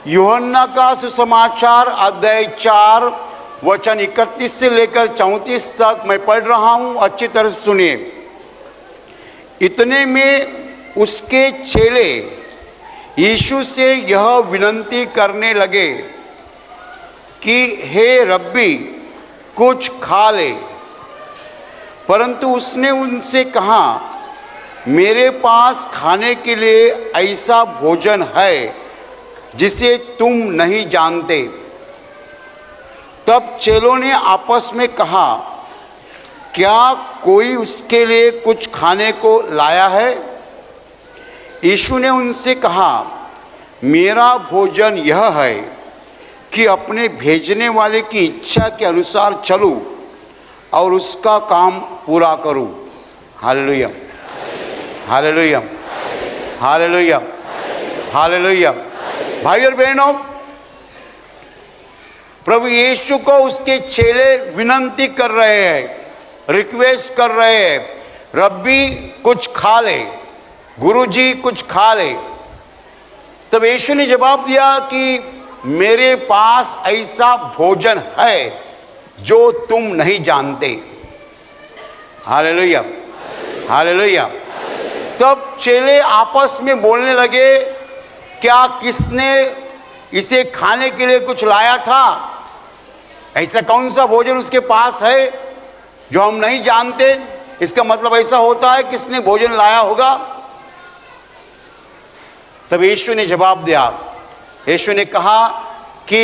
यूहन्ना का सुसमाचार अध्याय 4 वचन 31 से लेकर 34 तक मैं पढ़ रहा हूँ, अच्छी तरह से सुनिए। इतने में उसके चेले यीशु से यह विनती करने लगे कि हे रब्बी, कुछ खा ले। परंतु उसने उनसे कहा, मेरे पास खाने के लिए ऐसा भोजन है जिसे तुम नहीं जानते। तब चेलों ने आपस में कहा, क्या कोई उसके लिए कुछ खाने को लाया है? यीशु ने उनसे कहा, मेरा भोजन यह है कि अपने भेजने वाले की इच्छा के अनुसार चलूं और उसका काम पूरा करूं। Hallelujah, hallelujah, hallelujah, hallelujah. भाई और बहनों, प्रभु यीशु को उसके चेले विनती कर रहे हैं, रिक्वेस्ट कर रहे हैं, रब्बी कुछ खा ले, गुरुजी कुछ खा ले। तब यीशु ने जवाब दिया कि मेरे पास ऐसा भोजन है जो तुम नहीं जानते। Hallelujah, hallelujah. तब चेले आपस में बोलने लगे, क्या किसने इसे खाने के लिए कुछ लाया था? ऐसा कौन सा भोजन उसके पास है जो हम नहीं जानते? इसका मतलब ऐसा होता है किसने भोजन लाया होगा। तब यीशु ने जवाब दिया, यीशु ने कहा कि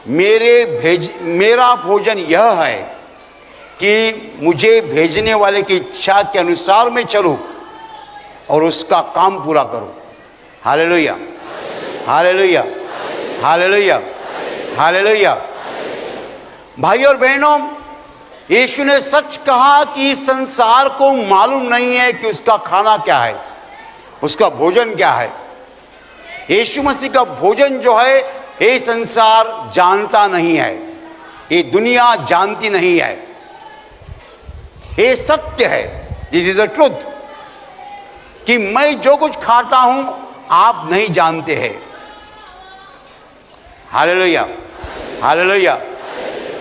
मेरा भोजन यह है कि मुझे भेजने वाले की इच्छा के अनुसार मैं चलूं और उसका काम पूरा करूं। Hallelujah, hallelujah, hallelujah, hallelujah. भाई और बहनों, यीशु ने सच कहा कि इस संसार को मालूम नहीं है कि उसका खाना क्या है, उसका भोजन क्या है। यीशु मसीह का भोजन जो है ये संसार जानता नहीं है, ये दुनिया जानती नहीं है। ये सत्य है, दिस इज द ट्रूथ, कि मैं जो कुछ खाता हूं आप नहीं जानते हैं। Hallelujah, hallelujah.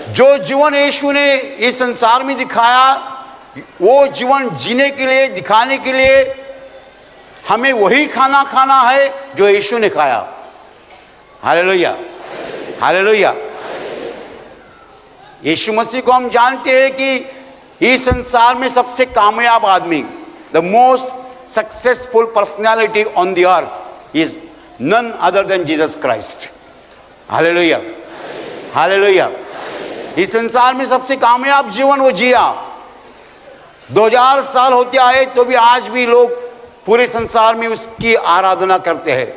जो जीवन यीशु ने इस संसार में दिखाया, वो जीवन जीने के लिए, दिखाने के लिए हमें वही खाना खाना है जो यीशु ने खाया। Hallelujah, hallelujah. यीशु मसीह को हम जानते हैं कि इस संसार में सबसे कामयाब आदमी, the most successful personality on the earth is none other than Jesus Christ. Hallelujah, hallelujah. इस संसार में सबसे कामयाब जीवन वो जिया। 2000 साल होते आए तो भी आज भी लोग पूरे संसार में उसकी आराधना करते हैं।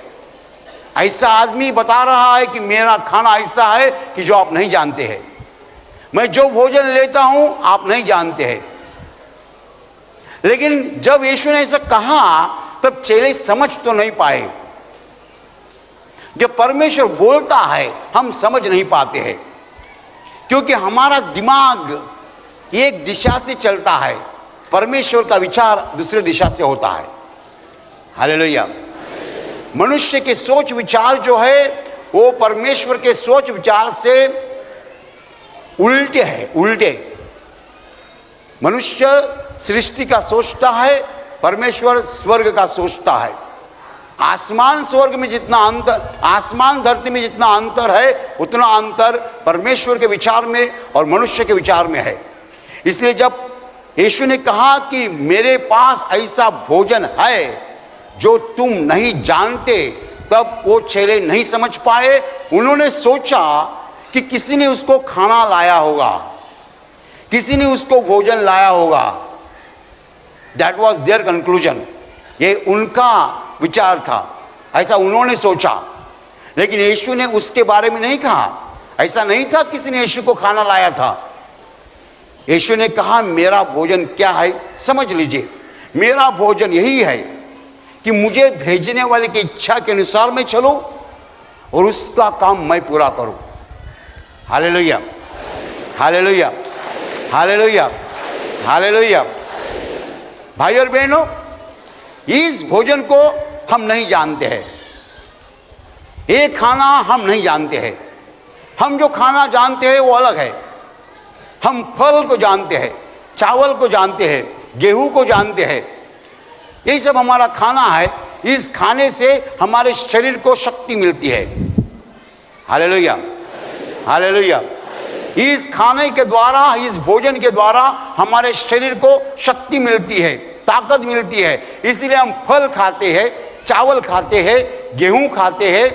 ऐसा आदमी बता रहा है कि मेरा खाना ऐसा है कि जो आप नहीं जानते हैं, मैं जो भोजन लेता हूं आप नहीं जानते हैं। लेकिन जब यीशु ने ऐसा कहा तब चेले समझ तो नहीं पाए। जब परमेश्वर बोलता है हम समझ नहीं पाते हैं, क्योंकि हमारा दिमाग एक दिशा से चलता है, परमेश्वर का विचार दूसरे दिशा से होता है। हालेलुया। मनुष्य के सोच विचार जो है वो परमेश्वर के सोच विचार से उल्टे है, उल्टे। मनुष्य सृष्टि का सोचता है, परमेश्वर स्वर्ग का सोचता है। आसमान स्वर्ग में जितना अंतर, आसमान धरती में जितना अंतर है उतना अंतर परमेश्वर के विचार में और मनुष्य के विचार में है। इसलिए जब यीशु ने कहा कि मेरे पास ऐसा भोजन है जो तुम नहीं जानते, तब वो चेले नहीं समझ पाए। उन्होंने सोचा कि किसी ने उसको खाना लाया होगा, किसी ने उसको भोजन लाया होगा। दैट वॉज देयर कंक्लूजन, ये उनका विचार था, ऐसा उन्होंने सोचा। लेकिन यीशु ने उसके बारे में नहीं कहा, ऐसा नहीं था किसी ने यीशु को खाना लाया था। यीशु ने कहा मेरा भोजन क्या है, समझ लीजिए। मेरा भोजन यही है कि मुझे भेजने वाले की इच्छा के अनुसार मैं चलूं और उसका काम मैं पूरा करूं। Hallelujah, hallelujah, hallelujah, hallelujah. भाई और बहनों, इस भोजन को हम नहीं जानते हैं। ये खाना हम नहीं जानते हैं। हम जो खाना जानते हैं वो अलग है। हम फल को जानते हैं, चावल को जानते हैं, गेहूं को जानते हैं। यही सब हमारा खाना है। इस खाने से हमारे शरीर को शक्ति मिलती है। Hallelujah, hallelujah. इस खाने के द्वारा, इस भोजन के द्वारा हमारे शरीर को शक्ति मिलती है, ताकत मिलती है। इसलिए हम फल खाते हैं, चावल खाते हैं, गेहूं खाते हैं।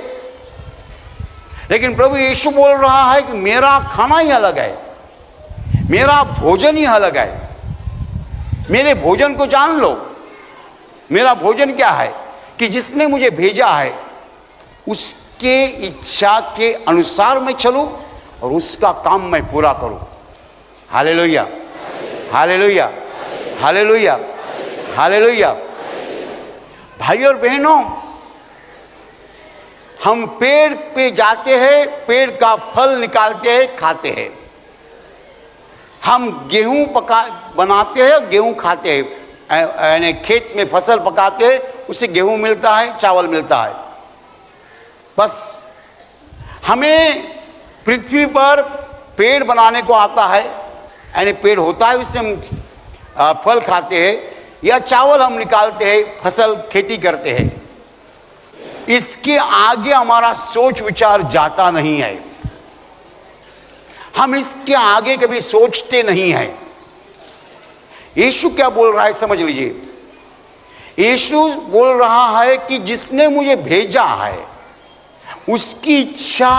लेकिन प्रभु यीशु बोल रहा है कि मेरा खाना ही अलग है, मेरा भोजन ही अलग है। मेरे भोजन को जान लो। मेरा भोजन क्या है कि जिसने मुझे भेजा है उसके इच्छा के अनुसार मैं चलूं और उसका काम मैं पूरा करूं। Hallelujah, hallelujah, hallelujah, hallelujah. भाई और बहनों, हम पेड़ पे जाते हैं, पेड़ का फल निकालते हैं, खाते हैं। हम गेहूं बनाते हैं, गेहूं खाते हैं। यानी खेत में फसल पकाते हैं, उससे गेहूं मिलता है, चावल मिलता है। बस हमें पृथ्वी पर पेड़ बनाने को आता है, यानी पेड़ होता है, उससे हम फल खाते हैं या चावल हम निकालते हैं, फसल खेती करते हैं। इसके आगे हमारा सोच विचार जाता नहीं है। हम इसके आगे कभी सोचते नहीं हैं। यीशु क्या बोल रहा है समझ लीजिए। यीशु बोल रहा है कि जिसने मुझे भेजा है उसकी इच्छा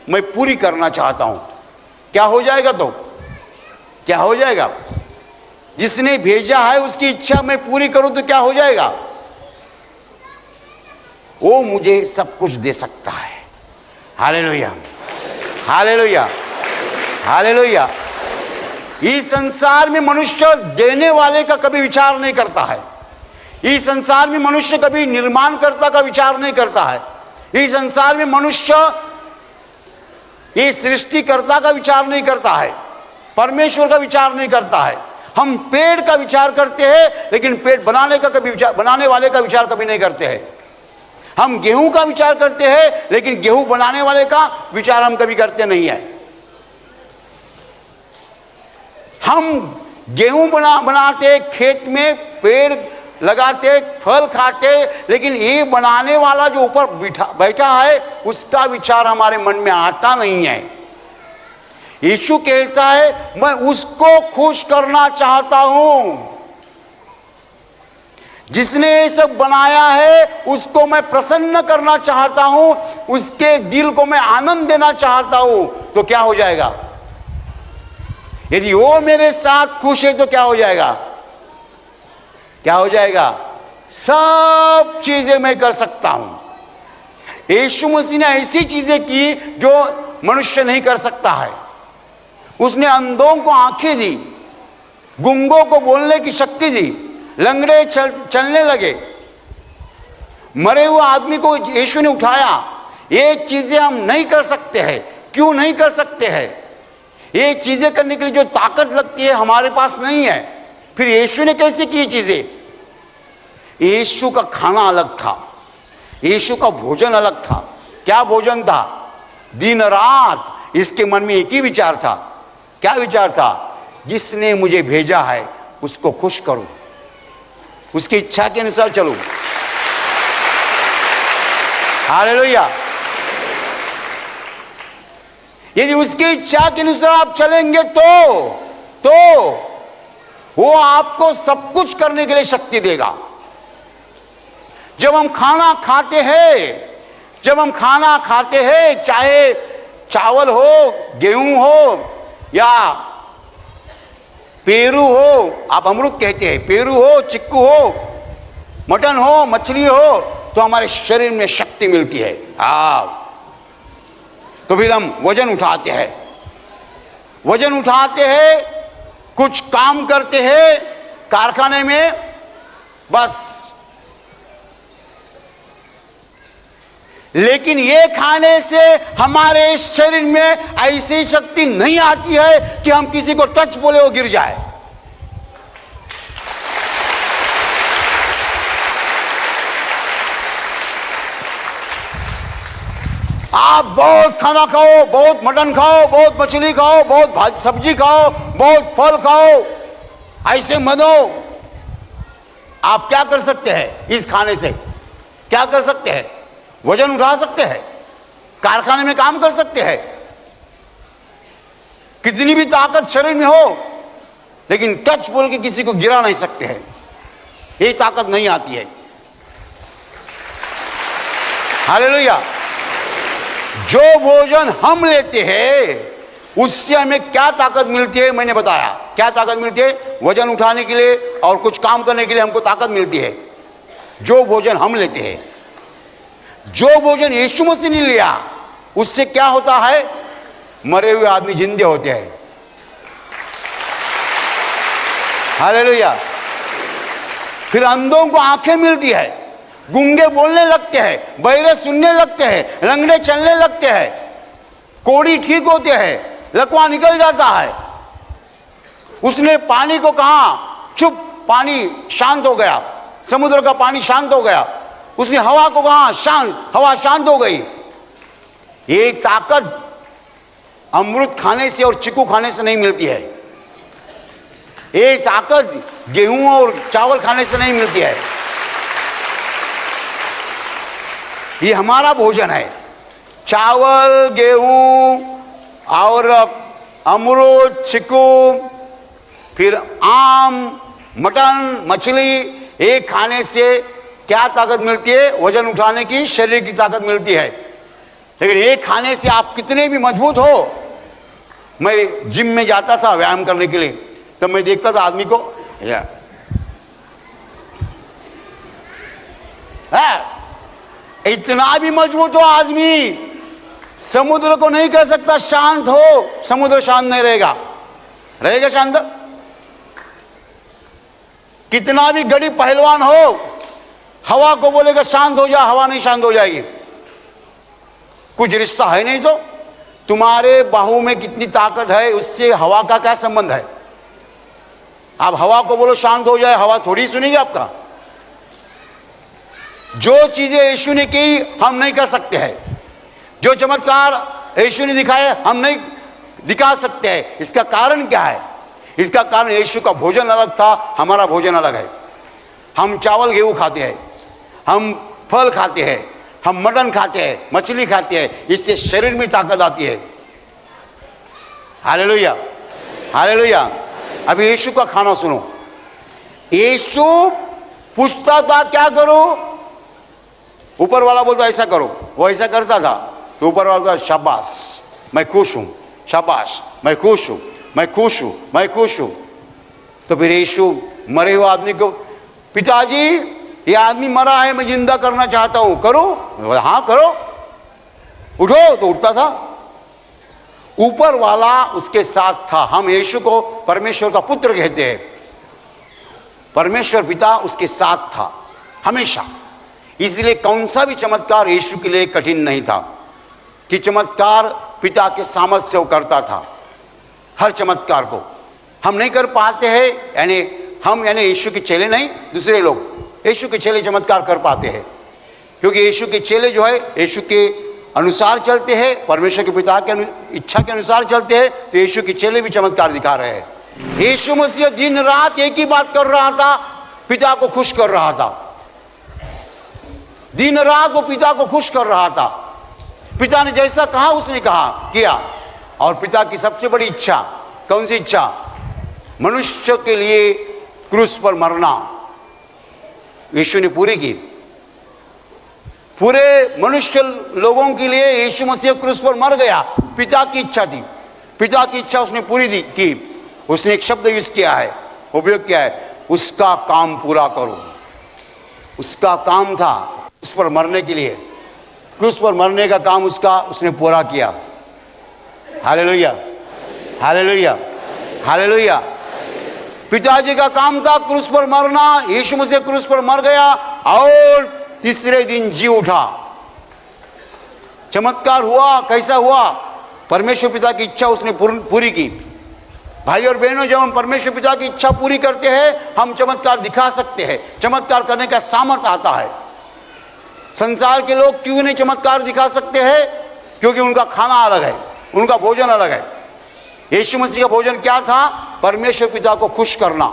मैं पूरी करना चाहता हूं। क्या हो जाएगा? तो क्या हो जाएगा? जिसने भेजा है उसकी इच्छा मैं पूरी करूं तो क्या हो जाएगा? वो मुझे सब कुछ दे सकता है। Hallelujah, hallelujah, hallelujah. इस संसार में मनुष्य देने वाले का कभी विचार नहीं करता है। इस संसार में मनुष्य कभी निर्माणकर्ता का विचार नहीं करता है। इस संसार में मनुष्य ये सृष्टिकर्ता का विचार नहीं करता है, परमेश्वर का विचार नहीं करता है। हम पेड़ का विचार करते हैं, लेकिन पेड़ बनाने वाले का विचार कभी नहीं करते हैं। हम गेहूं का विचार करते हैं, लेकिन गेहूं बनाने वाले का विचार हम कभी करते नहीं है। हम गेहूं बनाते, खेत में पेड़ लगाते, फल खाते, लेकिन ये बनाने वाला जो ऊपर बैठा है उसका विचार हमारे मन में आता नहीं है। यीशु कहता है मैं उसको खुश करना चाहता हूं। जिसने ये सब बनाया है उसको मैं प्रसन्न करना चाहता हूं, उसके दिल को मैं आनंद देना चाहता हूं। तो क्या हो जाएगा? यदि वो मेरे साथ खुश है तो क्या हो जाएगा? क्या हो जाएगा? सब चीजें मैं कर सकता हूं। यीशु मसीह ने ऐसी चीजें की जो मनुष्य नहीं कर सकता है। उसने अंधों को आंखें दी, गूंगों को बोलने की शक्ति दी, लंगड़े चलने लगे, मरे हुए आदमी को यीशु ने उठाया। ये चीजें हम नहीं कर सकते हैं। क्यों नहीं कर सकते हैं? ये चीजें करने के लिए जो ताकत लगती है हमारे पास नहीं है। फिर यीशु ने कैसे की चीजें? यीशु का खाना अलग था, यीशु का भोजन अलग था। क्या भोजन था? दिन रात इसके मन में एक ही विचार था। क्या विचार था? जिसने मुझे भेजा है उसको खुश करूं, उसकी इच्छा के अनुसार चलूं। हालेलुया। यदि उसकी इच्छा के अनुसार आप चलेंगे तो वो आपको सब कुछ करने के लिए शक्ति देगा। जब हम खाना खाते हैं, चाहे चावल हो, गेहूं हो या पेरू हो, आप अमरूद कहते हैं, पेरू हो, चिक्कू हो, मटन हो, मछली हो, तो हमारे शरीर में शक्ति मिलती है। तो फिर हम वजन उठाते हैं, कुछ काम करते हैं कारखाने में, बस। लेकिन ये खाने से हमारे शरीर में ऐसी शक्ति नहीं आती है कि हम किसी को टच बोले वो गिर जाए। आप बहुत खाना खाओ, बहुत मटन खाओ, बहुत मछली खाओ, बहुत सब्जी खाओ, बहुत फल खाओ, ऐसे मत हो। आप क्या कर सकते हैं इस खाने से? क्या कर सकते हैं? वजन उठा सकते हैं, कारखाने में काम कर सकते हैं, कितनी भी ताकत शरीर में हो, लेकिन टच बोल के किसी को गिरा नहीं सकते हैं। ये ताकत नहीं आती है। हालेलुया। जो भोजन हम लेते हैं उससे हमें क्या ताकत मिलती है? मैंने बताया क्या ताकत मिलती है। वजन उठाने के लिए और कुछ काम करने के लिए हमको ताकत मिलती है। जो भोजन हम लेते हैं, जो भोजन यीशु मसीह ने लिया, उससे क्या होता है? मरे हुए आदमी जिंदे होते हैं। हालेलुया। फिर अंधों को आंखें मिलती है, गूंगे बोलने लगते हैं, बहरे सुनने लगते हैं, लंगड़े चलने लगते हैं, कोढ़ी ठीक होते हैं, लकवा निकल जाता है। उसने पानी को कहा चुप, पानी शांत हो गया, समुद्र का पानी शांत हो गया। उसने हवा को कहा शांत, हवा शांत हो गई। ये ताकत अमृत खाने से और चिकू खाने से नहीं मिलती है। ये ताकत गेहूं और चावल खाने से नहीं मिलती है। ये हमारा भोजन है। चावल, गेहूं और अमरूद, चिकू, फिर आम, मटन, मछली, ये खाने से क्या ताकत मिलती है? वजन उठाने की, शरीर की ताकत मिलती है। लेकिन ये खाने से आप कितने भी मजबूत हो। मैं जिम में जाता था व्यायाम करने के लिए, तब मैं देखता था आदमी को, इतना भी मजबूत हो आदमी, समुद्र को नहीं कह सकता शांत हो, समुद्र शांत नहीं रहेगा। रहेगा शांत? कितना भी गड़ी पहलवान हो, हवा को बोलेगा शांत हो जा, हवा नहीं शांत हो जाएगी। कुछ रिश्ता है नहीं। तो तुम्हारे बाहू में कितनी ताकत है, उससे हवा का क्या संबंध है? आप हवा को बोलो शांत हो जाए, हवा थोड़ी सुनेगी आपका। जो चीजें यीशु ने की हम नहीं कर सकते हैं, जो चमत्कार यीशु ने दिखाए हम नहीं दिखा सकते हैं। इसका कारण क्या है? इसका कारण यीशु का भोजन अलग था, हमारा भोजन अलग है। हम चावल गेहूं खाते हैं, हम फल खाते हैं, हम मटन खाते हैं, मछली खाते हैं, इससे शरीर में ताकत आती है। Hallelujah, hallelujah. अभी यीशु का खाना सुनो। यीशु पूछता था क्या करो? ऊपर वाला बोलता ऐसा करो, वो ऐसा करता था। तो ऊपर वाला बोलता शाबाश मैं खुश हूं, शाबाश मैं खुश हूं, मैं खुश हूं, मैं खुश हूं। तो फिर यीशु मरे हुए आदमी को, पिताजी ये आदमी मरा है, मैं जिंदा करना चाहता हूं, करो? हाँ करो, उठो। तो उठता था। ऊपर वाला उसके साथ था। हम यीशु को परमेश्वर का पुत्र कहते हैं। परमेश्वर पिता उसके साथ था हमेशा। इसलिए कौन सा भी चमत्कार यीशु के लिए कठिन नहीं था कि चमत्कार पिता के सामर्थ्य से वो करता था। हर चमत्कार को हम नहीं कर पाते हैं, यानी हम यानी यीशु के चेले नहीं, दूसरे लोग यीशु के चेले चमत्कार कर पाते हैं, क्योंकि यीशु के चेले जो है यीशु के अनुसार चलते हैं, परमेश्वर के पिता के इच्छा के अनुसार चलते हैं। तो यीशु के चेले भी चमत्कार दिखा रहे हैं। यीशु मसीह दिन रात एक ही बात कर रहा था, पिता को खुश कर रहा था। दिन रात वो पिता को खुश कर रहा था। पिता ने जैसा कहा उसने कहा किया। और पिता की सबसे बड़ी इच्छा कौन सी इच्छा? मनुष्य के लिए क्रूस पर मरना यीशु ने पूरी की। पूरे मनुष्य लोगों के लिए यीशु मसीह क्रूस पर मर गया। पिता की इच्छा थी, पिता की इच्छा उसने पूरी की। उसने एक शब्द यूज किया है, उपयोग किया है, उसका काम पूरा करो। उसका काम था उस पर मरने के लिए, क्रूस पर मरने का काम उसका उसने पूरा किया। Hallelujah, hallelujah, hallelujah. पिताजी का काम था क्रूस पर मरना, यीशु मसीह क्रूस पर मर गया और तीसरे दिन जी उठा। चमत्कार हुआ। कैसा हुआ? परमेश्वर पिता की इच्छा उसने पूरी की। भाई और बहनों, जब हम परमेश्वर पिता की इच्छा पूरी करते हैं हम चमत्कार दिखा सकते हैं। चमत्कार करने का सामर्थ्य आता है। संसार के लोग क्यों नहीं चमत्कार दिखा सकते हैं? क्योंकि उनका खाना अलग है, उनका भोजन अलग है। यीशु मसीह का भोजन क्या था? परमेश्वर पिता को खुश करना,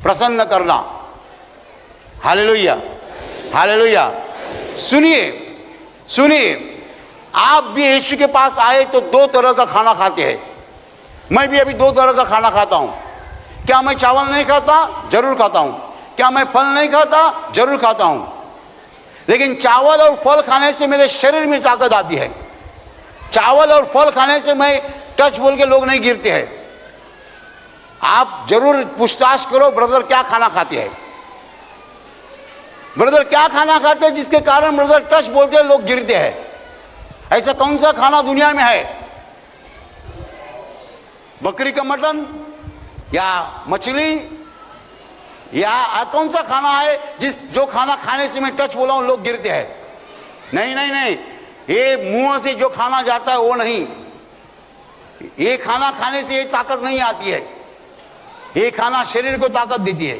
प्रसन्न करना। Hallelujah, hallelujah. सुनिए सुनिए, आप भी यीशु के पास आए तो दो तरह का खाना खाते हैं। मैं भी अभी दो तरह का खाना खाता हूं। क्या मैं चावल नहीं खाता? जरूर खाता हूं। क्या मैं फल नहीं खाता? जरूर खाता हूं। लेकिन चावल और फल खाने से मेरे शरीर में ताकत आती है। चावल और फल खाने से मैं टच बोल के लोग नहीं गिरते हैं। आप जरूर पूछताछ करो, ब्रदर क्या खाना खाते हैं, ब्रदर क्या खाना खाते हैं जिसके कारण ब्रदर टच बोलते हैं लोग गिरते हैं। ऐसा कौन सा खाना दुनिया में है? बकरी का मटन या मछली या कौन सा खाना है जो खाना खाने से मैं टच बोला हूं लोग गिरते हैं? नहीं नहीं नहीं, ये मुंह से जो खाना जाता है वो नहीं। ये खाना खाने से ये ताकत नहीं आती है। ये खाना शरीर को ताकत देती है।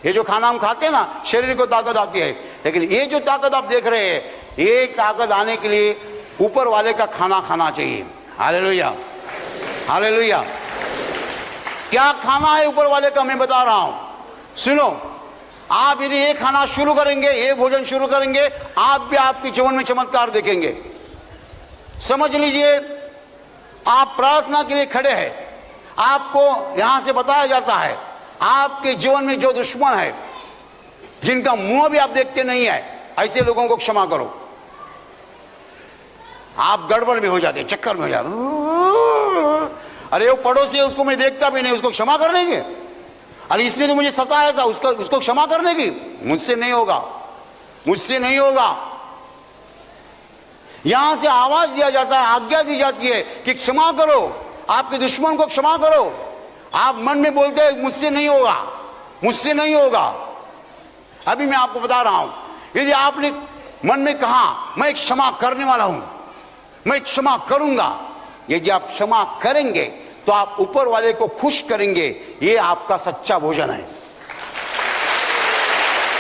ये जो खाना हम खाते हैं ना, शरीर को ताकत आती है। लेकिन ये जो ताकत आप देख रहे हैं, ये ताकत आने के लिए ऊपर वाले का खाना खाना चाहिए। Hallelujah, hallelujah. क्या खाना है ऊपर वाले का, मैं बता रहा हूं। सुनो, आप यदि ये खाना शुरू करेंगे, ये भोजन शुरू करेंगे, आप भी आपके जीवन में चमत्कार देखेंगे। समझ लीजिए, आप प्रार्थना के लिए खड़े हैं, आपको यहां से बताया जाता है आपके जीवन में जो दुश्मन है, जिनका मुंह भी आप देखते नहीं है, ऐसे लोगों को क्षमा करो। आप गड़बड़ में हो जाते, चक्कर में हो जाते। अरे वो पड़ोसी है, उसको मैं देखता भी नहीं, उसको क्षमा कर लेंगे। अरे इसने तो मुझे सताया था, उसको क्षमा करने की, मुझसे नहीं होगा, मुझसे नहीं होगा। यहां से आवाज दिया जाता है, आज्ञा दी जाती है कि क्षमा करो, आपके दुश्मन को क्षमा करो। आप मन में बोलते हैं मुझसे नहीं होगा, मुझसे नहीं होगा। अभी मैं आपको बता रहा हूं, यदि आपने मन में कहा मैं क्षमा करने वाला हूं, मैं क्षमा करूंगा, यदि आप क्षमा करेंगे तो आप ऊपर वाले को खुश करेंगे। ये आपका सच्चा भोजन है।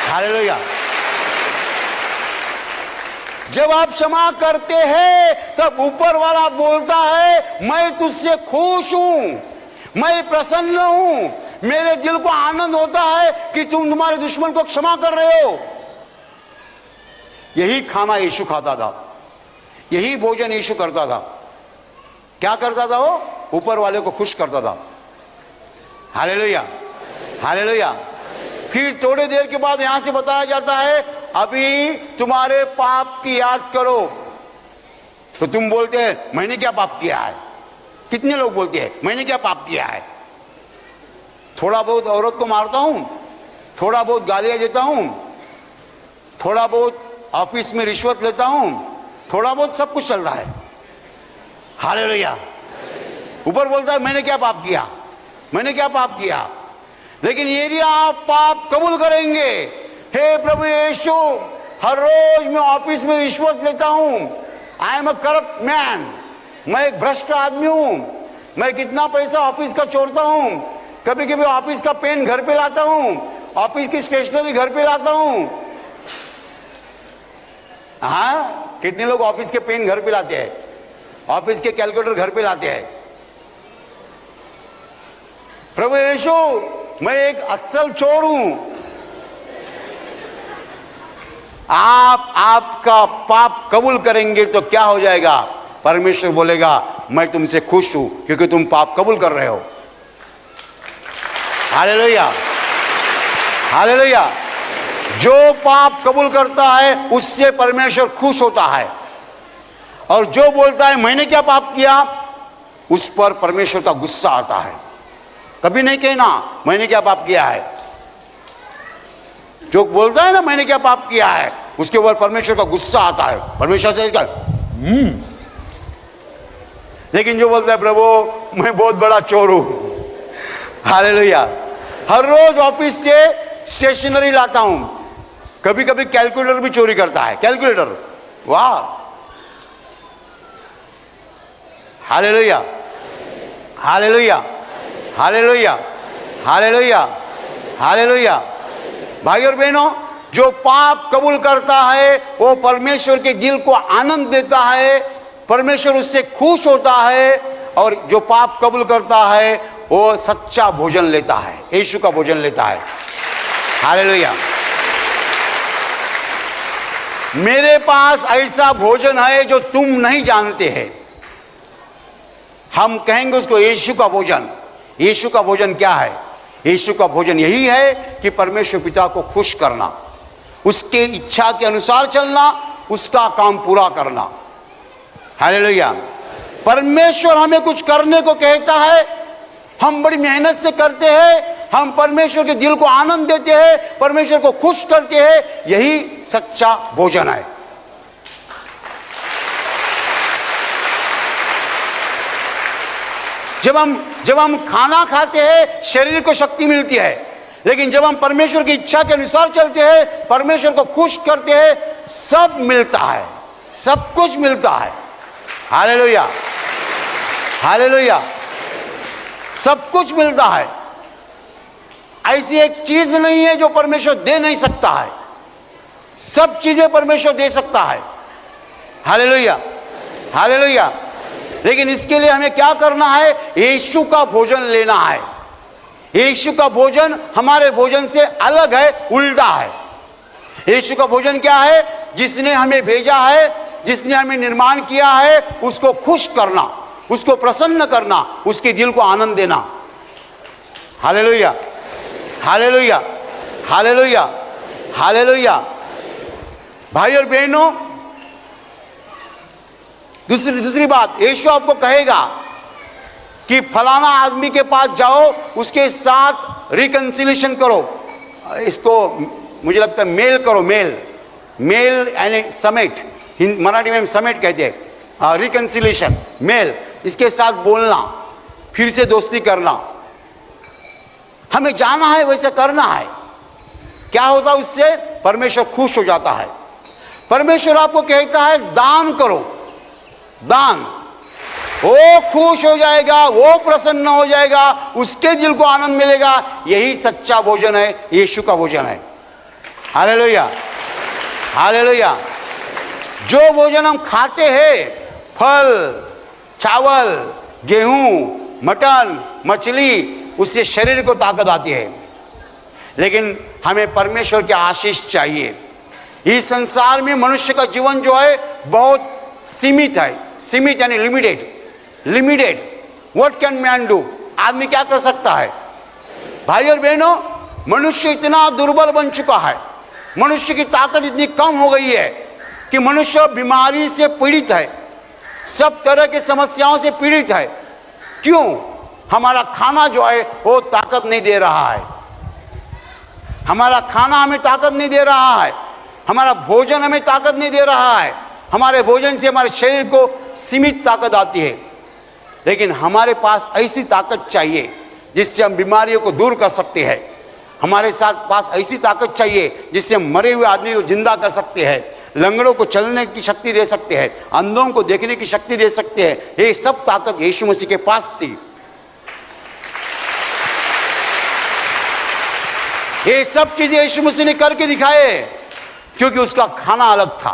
हालेलुया। जब आप क्षमा करते हैं तब ऊपर वाला बोलता है मैं तुझसे खुश हूं, मैं प्रसन्न हूं, मेरे दिल को आनंद होता है कि तुम तुम्हारे दुश्मन को क्षमा कर रहे हो। यही खाना यीशु खाता था, यही भोजन यीशु करता था। क्या करता था वो? ऊपर वाले को खुश करता था। Hallelujah, hallelujah. फिर थोड़ी देर के बाद यहां से बताया जाता है अभी तुम्हारे पाप की याद करो। तो तुम बोलते हैं मैंने क्या पाप किया है? कितने लोग बोलते हैं मैंने क्या पाप किया है? थोड़ा बहुत औरत को मारता हूं, थोड़ा बहुत गालियां देता हूं, थोड़ा बहुत ऑफिस में रिश्वत लेता हूं, थोड़ा बहुत सब कुछ चल रहा है। हालेलुया। ऊपर बोलता है मैंने क्या पाप किया, मैंने क्या पाप किया। लेकिन यदि आप पाप कबूल करेंगे, हे प्रभु यीशु, हर रोज मैं ऑफिस में रिश्वत लेता हूं, I am a corrupt man, मैं एक भ्रष्ट आदमी हूं, मैं कितना पैसा ऑफिस का चोरता हूं, कभी कभी ऑफिस का पेन घर पे लाता हूं, ऑफिस की स्टेशनरी घर पे लाता हूं। हाँ, कितने लोग ऑफिस के पेन घर पे लाते हैं, ऑफिस के कैलकुलेटर घर पे लाते हैं। प्रभु यीशु, मैं एक असल चोर हूं। आप आपका पाप कबूल करेंगे तो क्या हो जाएगा? परमेश्वर बोलेगा मैं तुमसे खुश हूं क्योंकि तुम पाप कबूल कर रहे हो। Hallelujah, hallelujah. जो पाप कबूल करता है उससे परमेश्वर खुश होता है, और जो बोलता है मैंने क्या पाप किया, उस पर परमेश्वर का गुस्सा आता है। कभी नहीं कहना मैंने क्या पाप किया है। जो बोलता है ना मैंने क्या पाप किया है, उसके ऊपर परमेश्वर का गुस्सा आता है। परमेश्वर से लेकिन जो बोलता है प्रभु मैं बहुत बड़ा चोर हूं, हालेलुया, हर रोज ऑफिस से स्टेशनरी लाता हूं, कभी कभी कैलकुलेटर भी चोरी करता है, कैलकुलेटर, वाह, hallelujah, hallelujah, hallelujah, hallelujah, hallelujah. भाई और बहनों, जो पाप कबूल करता है वो परमेश्वर के दिल को आनंद देता है, परमेश्वर उससे खुश होता है, और जो पाप कबूल करता है वो सच्चा भोजन लेता है, यीशु का भोजन लेता है। हालेलुया। मेरे पास ऐसा भोजन है जो तुम नहीं जानते हैं। हम कहेंगे उसको यीशु का भोजन। यीशु का भोजन क्या है? यीशु का भोजन यही है कि परमेश्वर पिता को खुश करना, उसके इच्छा के अनुसार चलना, उसका काम पूरा करना। हालेलुया। परमेश्वर हमें कुछ करने को कहता है, हम बड़ी मेहनत से करते हैं, हम परमेश्वर के दिल को आनंद देते हैं, परमेश्वर को खुश करते हैं, यही सच्चा भोजन है। जब हम खाना खाते हैं शरीर को शक्ति मिलती है, लेकिन जब हम परमेश्वर की इच्छा के अनुसार चलते हैं, परमेश्वर को खुश करते हैं, सब मिलता है, सब कुछ मिलता है। Hallelujah, hallelujah. सब कुछ मिलता है। ऐसी एक चीज नहीं है जो परमेश्वर दे नहीं सकता है, सब चीजें परमेश्वर दे सकता है। Hallelujah, hallelujah. लेकिन इसके लिए हमें क्या करना है? यीशु का भोजन लेना है। यीशु का भोजन हमारे भोजन से अलग है, उल्टा है। यीशु का भोजन क्या है? जिसने हमें भेजा है, जिसने हमें निर्माण किया है, उसको खुश करना, उसको प्रसन्न करना, उसके दिल को आनंद देना। Hallelujah, hallelujah, hallelujah, hallelujah. भाई और बहनों, दूसरी बात, यीशु आपको कहेगा कि फलाना आदमी के पास जाओ, उसके साथ रिकंसिलिएशन करो, इसको मुझे लगता है मेल करो, मेल यानी समेट, मराठी में समेट कहते हैं, रिकंसिलिएशन, मेल, इसके साथ बोलना, फिर से दोस्ती करना। हमें जाना है, वैसे करना है। क्या होता है उससे? परमेश्वर खुश हो जाता है। परमेश्वर आपको कहता है दान करो, दान, वो खुश हो जाएगा, वो प्रसन्न हो जाएगा, उसके दिल को आनंद मिलेगा। यही सच्चा भोजन है, यीशु का भोजन है। Hallelujah, hallelujah. जो भोजन हम खाते हैं, फल, चावल, गेहूं, मटन, मछली, उससे शरीर को ताकत आती है, लेकिन हमें परमेश्वर की आशीष चाहिए। इस संसार में मनुष्य का जीवन जो है बहुत सीमित है, सीमित यानी limited. What can man do? आदमी क्या कर सकता है? भाई और बहनों, मनुष्य इतना दुर्बल बन चुका है, मनुष्य की ताकत इतनी कम हो गई है कि मनुष्य बीमारी से पीड़ित है, सब तरह की समस्याओं से पीड़ित है। क्यों? हमारा खाना जो है वो ताकत नहीं दे रहा है, हमारा खाना हमें ताकत नहीं दे रहा है, हमारा भोजन हमें ताकत नहीं दे रहा है। हमारे भोजन से हमारे शरीर को सीमित ताकत आती है, लेकिन हमारे पास ऐसी ताकत चाहिए जिससे हम बीमारियों को दूर कर सकते हैं। हमारे साथ पास ऐसी ताकत चाहिए जिससे हम मरे हुए आदमी को जिंदा कर सकते हैं, लंगड़ों को चलने की शक्ति दे सकते हैं, अंधों को देखने की शक्ति दे सकते हैं। ये सब ताकत यीशु मसीह के पास थी। ये सब चीजें यीशु मसीह ने करके दिखाए, क्योंकि उसका खाना अलग था,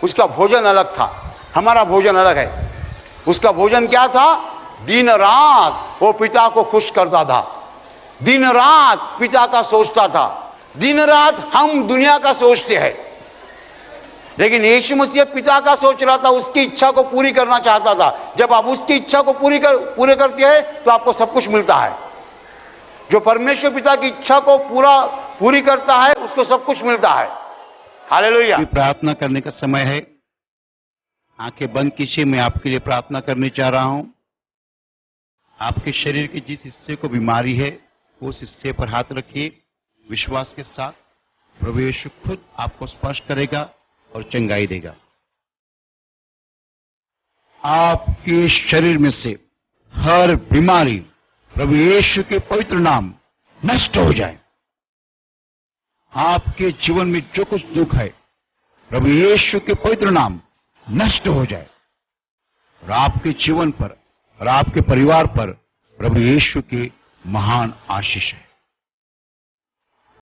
उसका भोजन अलग था, हमारा भोजन अलग है। उसका भोजन क्या था? दिन रात वो पिता को खुश करता था, दिन रात पिता का सोचता था। दिन रात हम दुनिया का सोचते हैं, लेकिन यीशु मसीह पिता का सोच रहा था, उसकी इच्छा को पूरी करना चाहता था। जब आप उसकी इच्छा को पूरे करते हैं तो आपको सब कुछ मिलता है। जो परमेश्वर पिता की इच्छा को पूरी करता है, उसको सब कुछ मिलता है। हालेलुया। प्रार्थना करने का समय है। आंखें बंद कीजिए। मैं आपके लिए प्रार्थना करने चाह रहा हूं। आपके शरीर के जिस हिस्से को बीमारी है, उस हिस्से पर हाथ रखिए विश्वास के साथ। प्रभु यीशु खुद आपको स्पर्श करेगा और चंगाई देगा। आपके शरीर में से हर बीमारी प्रभु यीशु के पवित्र नाम नष्ट हो जाए। आपके जीवन में जो कुछ दुख है, प्रभु यीशु के पवित्र नाम नष्ट हो जाए, और आपके जीवन पर और आपके परिवार पर प्रभु यीशु की महान आशीष है।